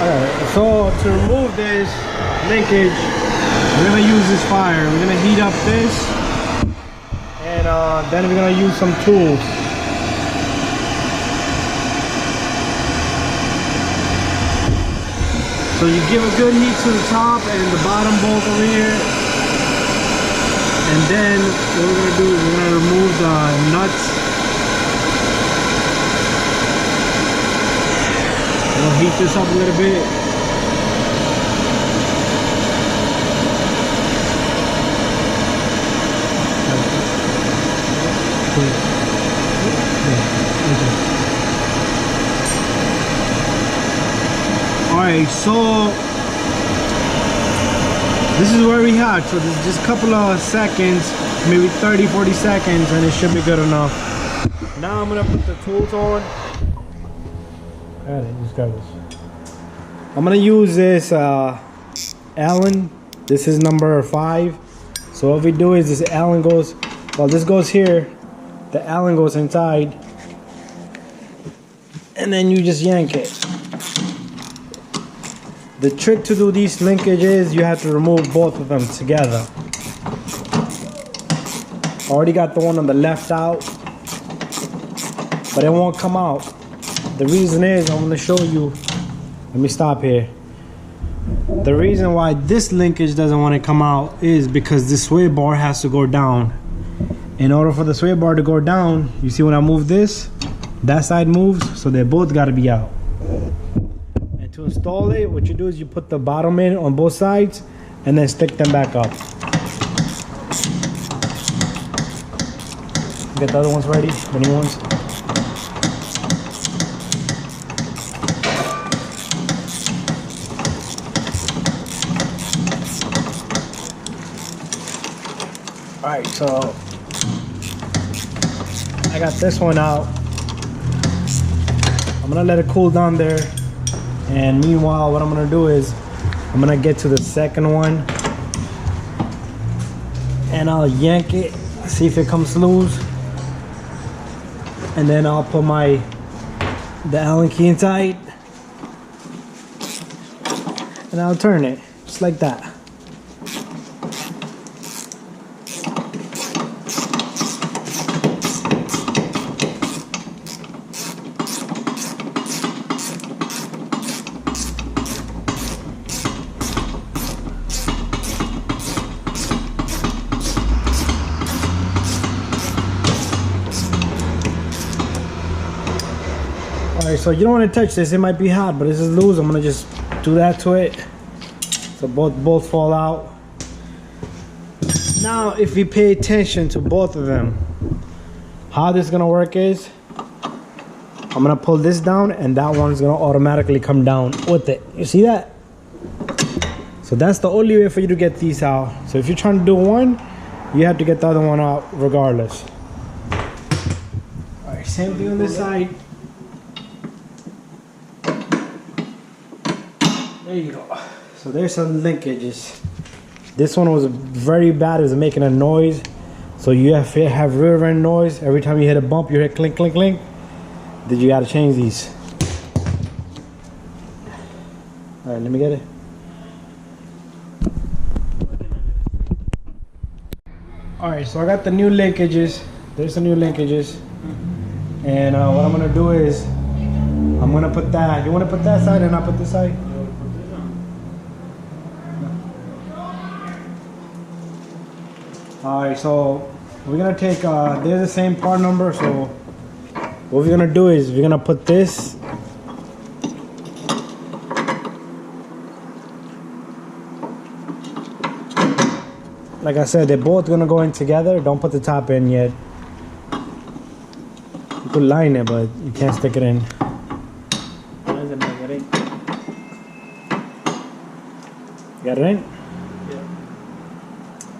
Alright, so to remove this linkage, we're gonna use this fire. We're gonna heat up this, and then we're gonna use some tools. So you give a good heat to the top and the bottom bolt over here, and then what we're gonna do is we're gonna remove the nuts. We'll heat this up a little bit. Alright, so this is where we had. So this is just a couple of seconds, maybe 30-40 seconds, and it should be good enough. Now I'm gonna put the tools on. Alright, just got this. I'm gonna use this Allen. This is number 5. So what we do is this Allen goes, well, this goes here, the Allen goes inside, and then you just yank it. The trick to do these linkages, you have to remove both of them together. Already got the one on the left out, but it won't come out. The reason is, I'm going to show you. Let me stop here. The reason why this linkage doesn't want to come out is because this sway bar has to go down. In order for the sway bar to go down, you see when I move this, that side moves, so they both got to be out. And to install it, what you do is you put the bottom in on both sides and then stick them back up. Get the other ones ready, the new ones. Alright, so I got this one out. I'm gonna let it cool down there, and meanwhile what I'm gonna do is I'm gonna get to the second one and I'll yank it, see if it comes loose, and then I'll put the Allen key inside and I'll turn it just like that. Alright, so you don't want to touch this, it might be hot, but this is loose. I'm gonna just do that to it so both fall out. Now if we pay attention to both of them, how this is gonna work is I'm gonna pull this down and that one's gonna automatically come down with it. You see that? So that's the only way for you to get these out. So if you're trying to do one, you have to get the other one out regardless. Alright, same thing on this side. There you go. So there's some linkages. This one was very bad. It was making a noise. So you have to have rear end noise. Every time you hit a bump, you hear clink, clink, clink. Then you gotta change these. Alright, let me get it. Alright, so I got the new linkages. There's the new linkages. And what I'm gonna do is I'm gonna put that. You wanna put that side and I'll put this side? Alright, so we're gonna take there's the same part number, so what we're gonna do is we're gonna put this like I said, they're both gonna go in together. Don't put the top in yet. You could line it, but you can't stick it in. You got it in?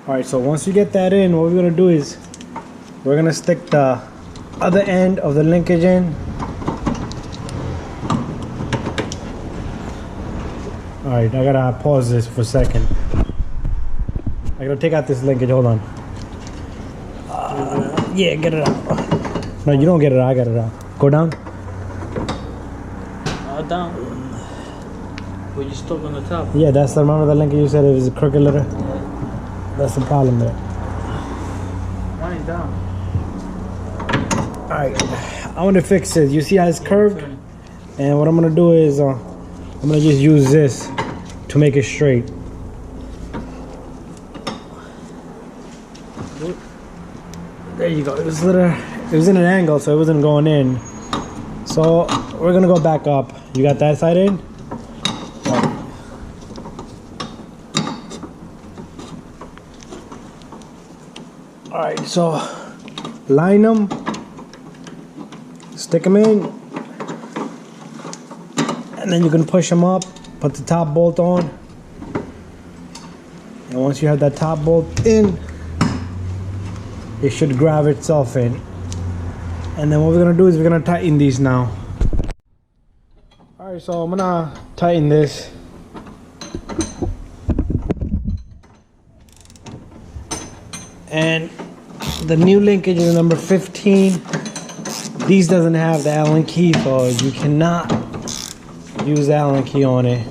Alright, so once you get that in, what we're going to do is we're going to stick the other end of the linkage in. Alright, I got to pause this for a second. I got to take out this linkage, hold on. Yeah, get it out. No, you don't get it out, I got it out. Go down. Down. Were you stuck on the top? Yeah, that's the, remember the linkage you said it was a crooked letter? That's the problem there. Wind down. Alright, I want to fix it. You see how it's curved? And what I'm going to do is, I'm going to just use this to make it straight. There you go. It was in an angle, so it wasn't going in. So we're gonna go back up. You got that side in? All right. So line them, stick them in, and then you can push them up. Put the top bolt on, and once you have that top bolt in, it should grab itself in. And then what we're gonna do is we're gonna tighten these now. All right, so I'm gonna tighten this. And the new linkage is number 15. These doesn't have the Allen key, so you cannot use the Allen key on it.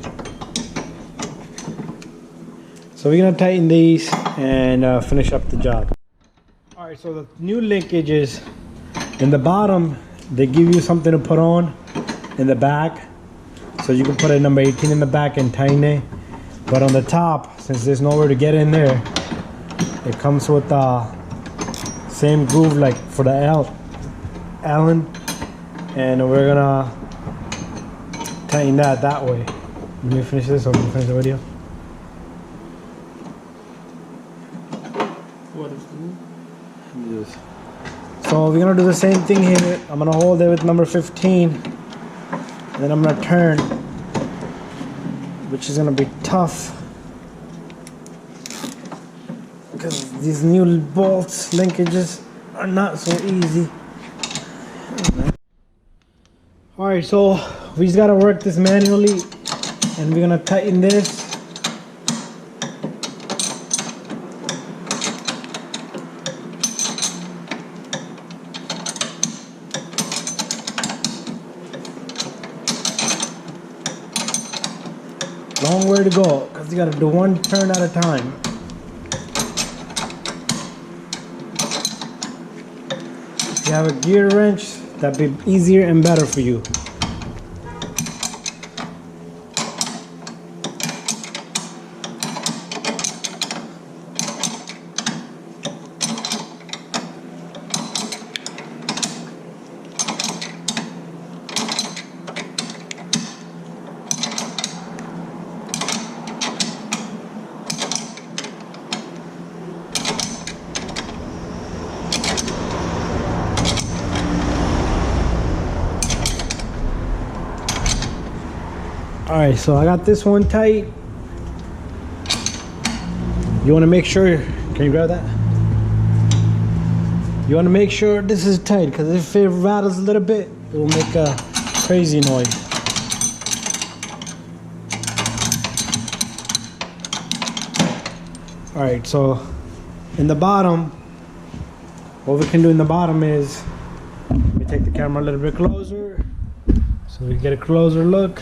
So we're gonna tighten these and finish up the job. All right, so the new linkages in the bottom, they give you something to put on in the back, so you can put a number 18 in the back and tighten it. But on the top, since there's nowhere to get in there, it comes with the same groove like for the Allen, and we're gonna tighten that way. Let me finish this, or we finish the video. What is Yes. So we're gonna do the same thing here. I'm gonna hold it with number 15, and then I'm gonna turn, which is gonna be tough because these new bolts linkages are not so easy. All right, so we just gotta work this manually, and we're gonna tighten this. Long way to go, because you gotta do one turn at a time. If you have a gear wrench, that'd be easier and better for you. All right, so I got this one tight. You want to make sure, can you grab that? You want to make sure this is tight, because if it rattles a little bit, it will make a crazy noise. All right, so in the bottom, what we can do in the bottom is, let me take the camera a little bit closer so we get a closer look.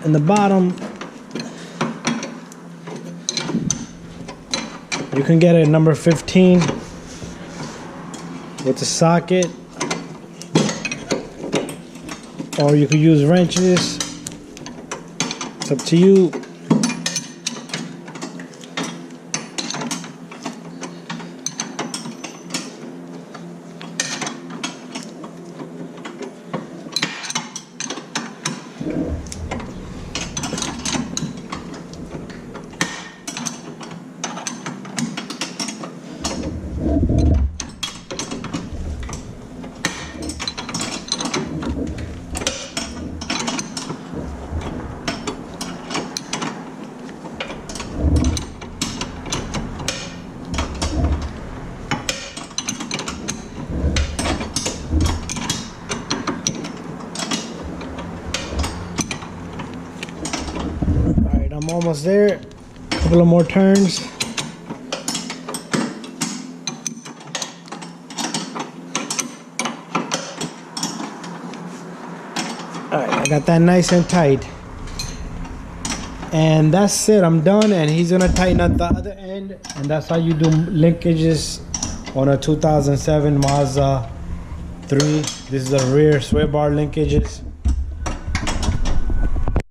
In the bottom, you can get a number 15 with a socket, or you could use wrenches. It's up to you. I'm almost there. A couple of more turns. Alright, I got that nice and tight. And that's it, I'm done. And he's gonna tighten up the other end. And that's how you do linkages on a 2007 Mazda 3. This is the rear sway bar linkages.